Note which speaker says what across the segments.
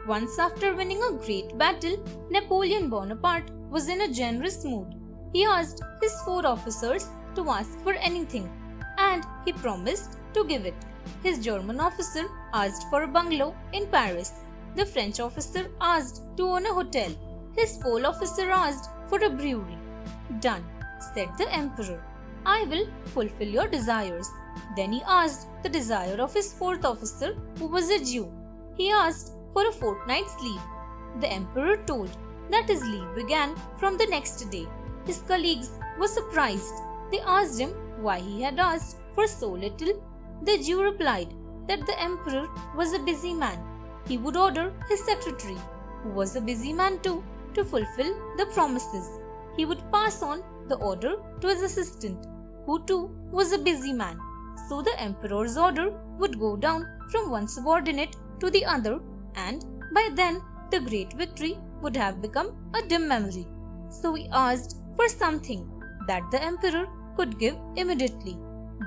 Speaker 1: Once after winning a great battle, Napoleon Bonaparte was in a generous mood. He asked his 4 officers to ask for anything, and he promised to give it. His German officer asked for a bungalow in Paris. The French officer asked to own a hotel. His Pole officer asked for a brewery. "Done," said the emperor. "I will fulfill your desires." Then he asked the desire of his 4th officer, who was a Jew. He asked for a fortnight's leave. The emperor told that his leave began from the next day. His colleagues were surprised. They asked him why he had asked for so little. The Jew replied that the emperor was a busy man. He would order his secretary, who was a busy man too, to fulfill the promises. He would pass on the order to his assistant, who too was a busy man. So the emperor's order would go down from one subordinate to the other, and by then the great victory would have become a dim memory. So he asked for something that the emperor could give immediately.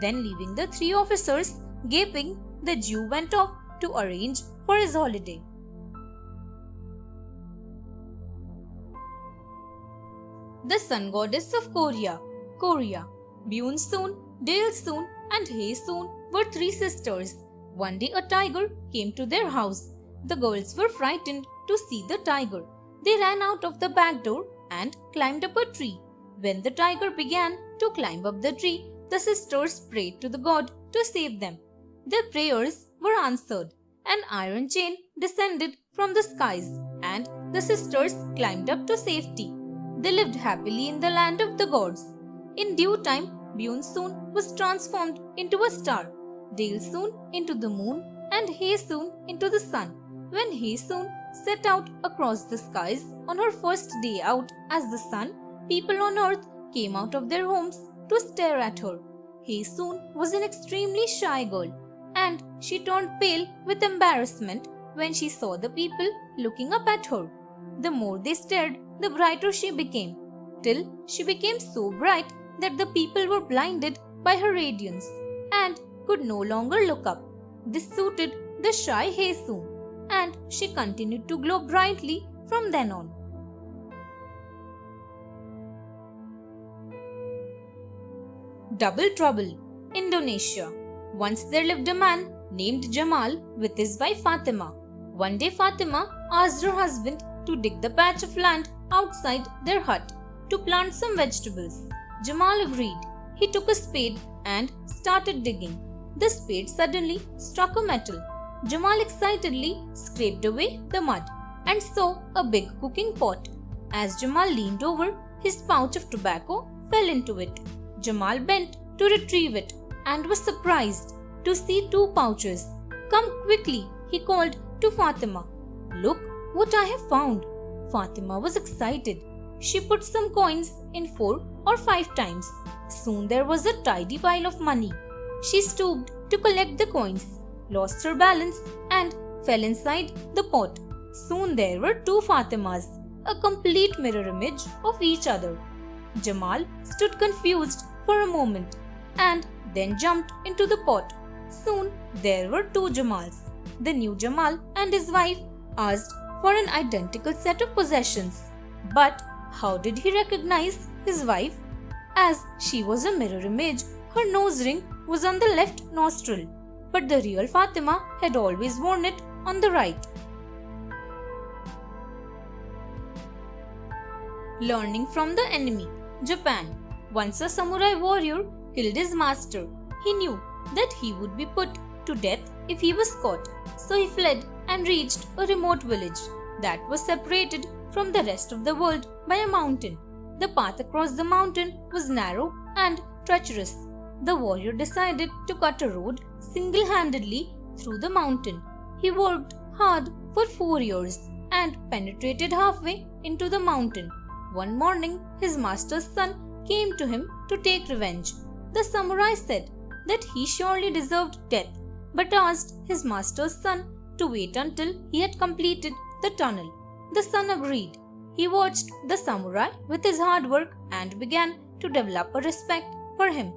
Speaker 1: Then, leaving the 3 officers gaping, the Jew went off to arrange for his holiday. The sun goddess of Korea, Korea. Byun-soon, Dail-soon and Hae-soon were 3 sisters. One day a tiger came to their house. The girls were frightened to see the tiger. They ran out of the back door and climbed up a tree. When the tiger began to climb up the tree, the sisters prayed to the god to save them. Their prayers were answered. An iron chain descended from the skies, and the sisters climbed up to safety. They lived happily in the land of the gods. In due time, Byun-soon was transformed into a star, Dail-soon into the moon, and Hae-soon into the sun. When Hae-soon set out across the skies on her first day out as the sun, people on earth came out of their homes to stare at her. Hae-soon was an extremely shy girl, and she turned pale with embarrassment when she saw the people looking up at her. The more they stared, the brighter she became, till she became so bright that the people were blinded by her radiance and could no longer look up. This suited the shy Hae-soon, and she continued to glow brightly from then on. Double Trouble, Indonesia. Once there lived a man named Jamal with his wife Fatima. One day Fatima asked her husband to dig the patch of land outside their hut to plant some vegetables. Jamal agreed. He took a spade and started digging. The spade suddenly struck a metal. Jamal excitedly scraped away the mud and saw a big cooking pot. As Jamal leaned over, his pouch of tobacco fell into it. Jamal bent to retrieve it and was surprised to see 2 pouches. "Come quickly," he called to Fatima. "Look what I have found." Fatima was excited. She put some coins in 4 or 5 times. Soon there was a tidy pile of money. She stooped to collect the coins, lost her balance, and fell inside the pot. Soon there were 2 Fatimas, a complete mirror image of each other. Jamal stood confused for a moment and then jumped into the pot. Soon there were 2 Jamals. The new Jamal and his wife asked for an identical set of possessions. But how did he recognize his wife? As she was a mirror image, her nose ring was on the left nostril, but the real Fatima had always worn it on the right. Learning from the enemy, Japan. Once a samurai warrior killed his master. He knew that he would be put to death if he was caught, so he fled and reached a remote village that was separated from the rest of the world by a mountain. The path across the mountain was narrow and treacherous. The warrior decided to cut a road single-handedly through the mountain. He worked hard for 4 years and penetrated halfway into the mountain. One morning, his master's son came to him to take revenge. The samurai said that he surely deserved death, but asked his master's son to wait until he had completed the tunnel. The son agreed. He watched the samurai with his hard work and began to develop a respect for him.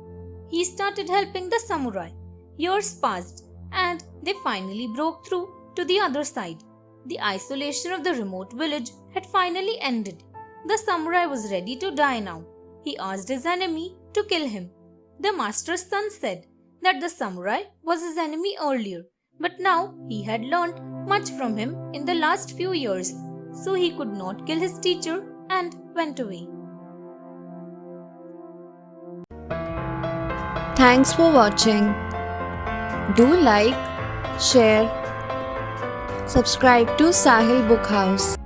Speaker 1: He started helping the samurai. Years passed and they finally broke through to the other side. The isolation of the remote village had finally ended. The samurai was ready to die now. He asked his enemy to kill him. The master's son said that the samurai was his enemy earlier, but now he had learnt much from him in the last few years, so he could not kill his teacher and went away.
Speaker 2: Thanks for watching. Do like, share, subscribe to Sahil Book House.